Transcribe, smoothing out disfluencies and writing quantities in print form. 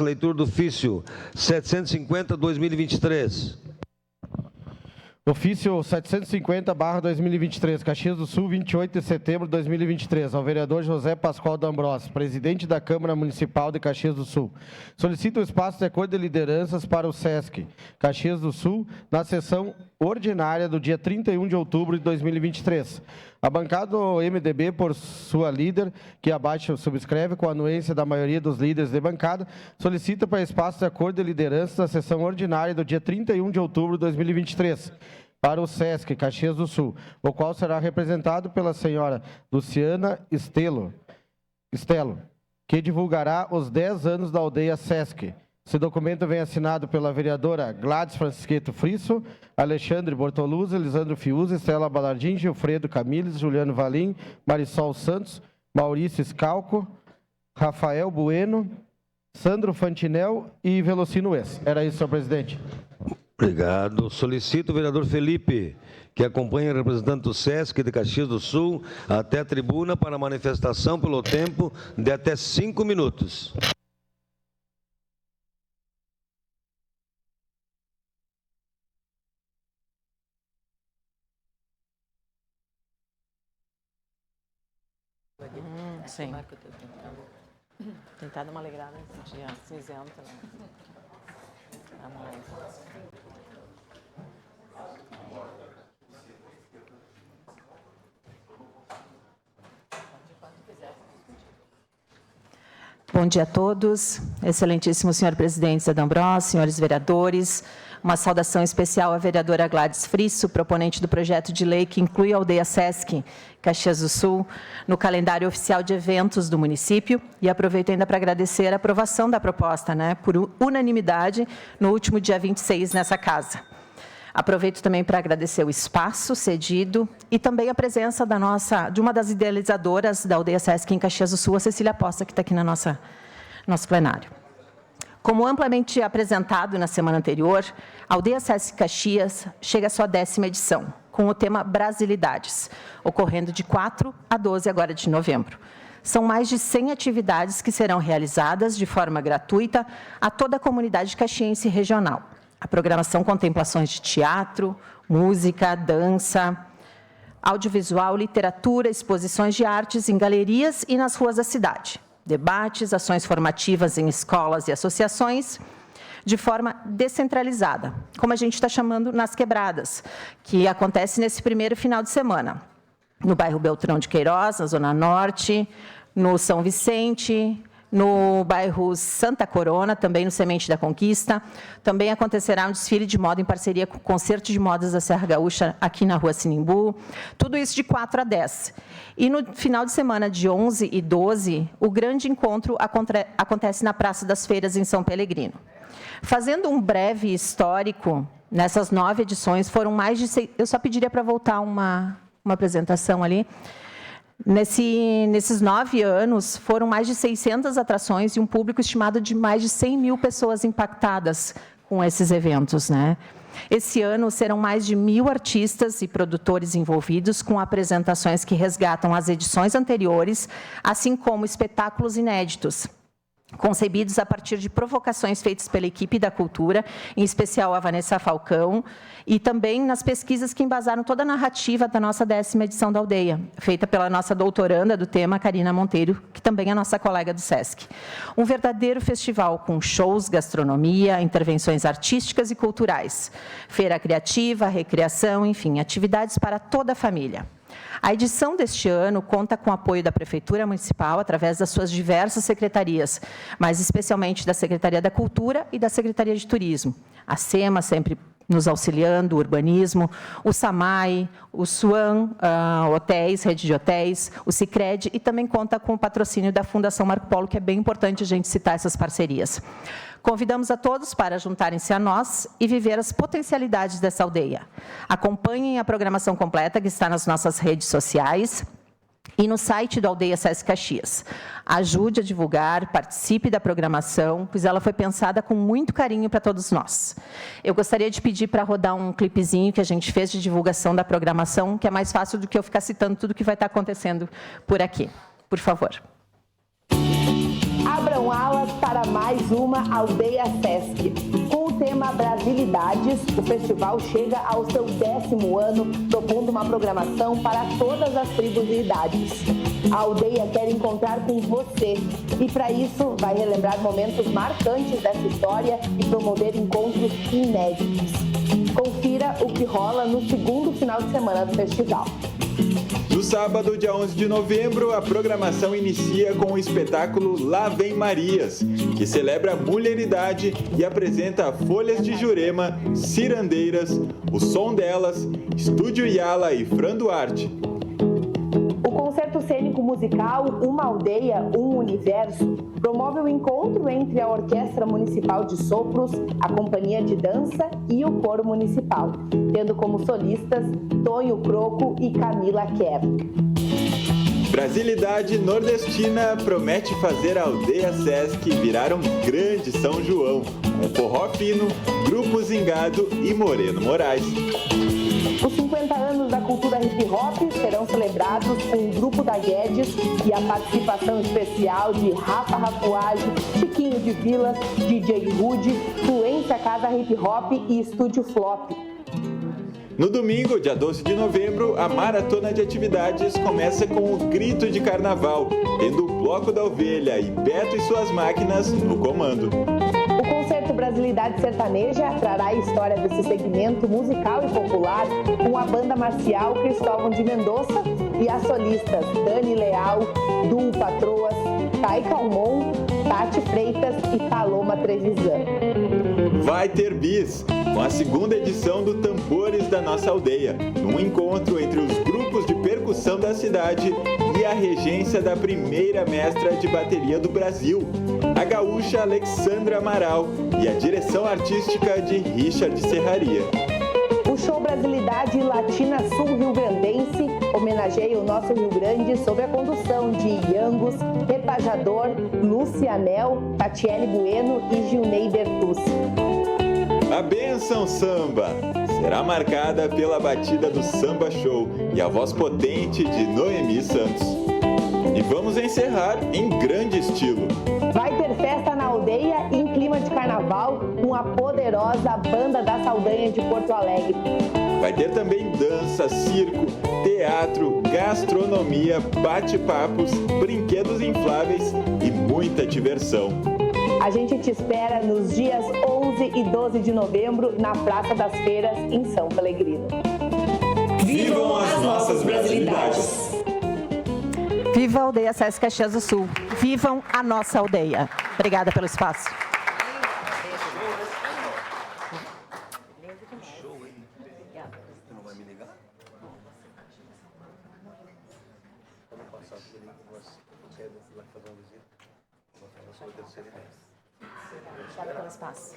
Leitura do ofício 750/2023. Ofício 750/2023, Caxias do Sul, 28 de setembro de 2023, ao vereador José Pascoal D'Ambrosio, presidente da Câmara Municipal de Caxias do Sul. Solicita o espaço de acordo de lideranças para o SESC, Caxias do Sul, na sessão ordinária do dia 31 de outubro de 2023. A bancada do MDB, por sua líder, que abaixo subscreve com a anuência da maioria dos líderes de bancada, solicita para espaço de acordo de lideranças da sessão ordinária do dia 31 de outubro de 2023. Para o SESC, Caxias do Sul, o qual será representado pela senhora Luciana Estelo, que divulgará os 10 anos da aldeia SESC. Esse documento vem assinado pela vereadora Gladys Francisqueto Frisso, Alexandre Bortoluzzi, Elisandro Fiuza, Estela Balardim, Gilfredo Camiles, Juliano Valim, Marisol Santos, Maurício Scalco, Rafael Bueno, Sandro Fantinel e Velocino Wes. Era isso, senhor presidente. Obrigado. Solicito o vereador Felipe, que acompanha o representante do SESC de Caxias do Sul, até a tribuna para manifestação pelo tempo de até 5 minutos. Sim. Tentar dar uma alegrada nesse dia cinzento, né? Vamos lá. Bom dia a todos. Excelentíssimo senhor presidente Zé D'Ambrosio, senhores vereadores. Uma saudação especial à vereadora Gladys Frisso, proponente do projeto de lei que inclui a aldeia SESC, Caxias do Sul, no calendário oficial de eventos do município. E aproveito ainda para agradecer a aprovação da proposta, né, por unanimidade, no último dia 26, nessa casa. Aproveito também para agradecer o espaço cedido e também a presença de uma das idealizadoras da aldeia SESC em Caxias do Sul, a Cecília Posta, que está aqui no nosso plenário. Como amplamente apresentado na semana anterior, a Aldeia SESC Caxias chega à sua 10ª edição, com o tema Brasilidades, ocorrendo de 4 a 12 agora de novembro. São mais de 100 atividades que serão realizadas de forma gratuita a toda a comunidade caxiense regional. A programação contempla ações de teatro, música, dança, audiovisual, literatura, exposições de artes em galerias e nas ruas da cidade. Debates, ações formativas em escolas e associações, de forma descentralizada, como a gente está chamando nas quebradas, que acontece nesse primeiro final de semana, no bairro Beltrão de Queiroz, na Zona Norte, no São Vicente, no bairro Santa Corona, também no Semente da Conquista. Também acontecerá um desfile de moda em parceria com o Concerto de Modas da Serra Gaúcha, aqui na Rua Sinimbu. Tudo isso de 4 a 10. E no final de semana de 11 e 12, o grande encontro acontece na Praça das Feiras, em São Pelegrino. Fazendo um breve histórico, nessas 9 edições, foram mais de... Eu só pediria para voltar uma apresentação ali. Nesses 9 anos, foram mais de 600 atrações e um público estimado de mais de 100 mil pessoas impactadas com esses eventos, né? Esse ano serão mais de 1.000 artistas e produtores envolvidos com apresentações que resgatam as edições anteriores, assim como espetáculos inéditos, concebidos a partir de provocações feitas pela equipe da cultura, em especial a Vanessa Falcão, e também nas pesquisas que embasaram toda a narrativa da nossa 10ª edição da aldeia, feita pela nossa doutoranda do tema, Karina Monteiro, que também é nossa colega do SESC. Um verdadeiro festival com shows, gastronomia, intervenções artísticas e culturais, feira criativa, recreação, enfim, atividades para toda a família. A edição deste ano conta com o apoio da Prefeitura Municipal, através das suas diversas secretarias, mas especialmente da Secretaria da Cultura e da Secretaria de Turismo. A SEMA sempre nos auxiliando, o urbanismo, o SAMAI, o SUAM, hotéis, rede de hotéis, o Sicredi, e também conta com o patrocínio da Fundação Marco Polo, que é bem importante a gente citar essas parcerias. Convidamos a todos para juntarem-se a nós e viver as potencialidades dessa aldeia. Acompanhem a programação completa que está nas nossas redes sociais e no site da Aldeia SESC Caxias. Ajude a divulgar, participe da programação, pois ela foi pensada com muito carinho para todos nós. Eu gostaria de pedir para rodar um clipezinho que a gente fez de divulgação da programação, que é mais fácil do que eu ficar citando tudo que vai estar acontecendo por aqui. Por favor. Abram alas para mais uma Aldeia Sesc. Com o tema Brasilidades, o festival chega ao seu 10º ano, propondo uma programação para todas as tribos e idades. A aldeia quer encontrar com você e, para isso, vai relembrar momentos marcantes dessa história e promover encontros inéditos. Confira o que rola no segundo final de semana do festival. No sábado, dia 11 de novembro, a programação inicia com o espetáculo Lá Vem Marias, que celebra a mulheridade e apresenta Folhas de Jurema, Cirandeiras, O Som Delas, Estúdio Yala e Fran Duarte. O concerto cênico musical Uma Aldeia, Um Universo promove o encontro entre a Orquestra Municipal de Sopros, a Companhia de Dança e o Coro Municipal, tendo como solistas Tonho Croco e Camila Kerr. Brasilidade nordestina promete fazer a Aldeia Sesc virar um grande São João, com forró fino, Grupo Zingado e Moreno Moraes. Os 50 anos da cultura hip-hop serão celebrados com o Grupo da Guedes e a participação especial de Rafa Rafuage, Chiquinho de Vilas, DJ Rude, Fluência Casa Hip-Hop e Estúdio Flop. No domingo, dia 12 de novembro, a maratona de atividades começa com o Grito de Carnaval, tendo o Bloco da Ovelha e Beto e suas máquinas no comando. O concerto Brasilidade Sertaneja trará a história desse segmento musical e popular com a banda marcial Cristóvão de Mendonça e as solistas Dani Leal, Du Patroas, Thay Calmon, Tati Freitas e Paloma Trevisan. Vai ter bis, com a segunda edição do Tambores da Nossa Aldeia, num encontro entre os grupos de percussão da cidade e a regência da primeira mestra de bateria do Brasil, a gaúcha Alexandra Amaral, e a direção artística de Richard Serraria. O show Brasilidade Latina Sul Rio Grandense homenageia o nosso Rio Grande sob a condução de Iangos, Repajador, Lúcia Mel, Tatiele Bueno e Gilney Bertucci. A Benção Samba será marcada pela batida do Samba Show e a voz potente de Noemi Santos. E vamos encerrar em grande estilo. Vai ter festa na aldeia em clima de carnaval com a poderosa Banda da Saldanha de Porto Alegre. Vai ter também dança, circo, teatro, gastronomia, bate-papos, brinquedos infláveis e muita diversão. A gente te espera nos dias 11 e 12 de novembro na Praça das Feiras, em São Pelegrino. Vivam as nossas brasilidades! Viva a Aldeia Sesc Caxias do Sul. Vivam a nossa aldeia. Obrigada pelo espaço. Obrigada pelo espaço.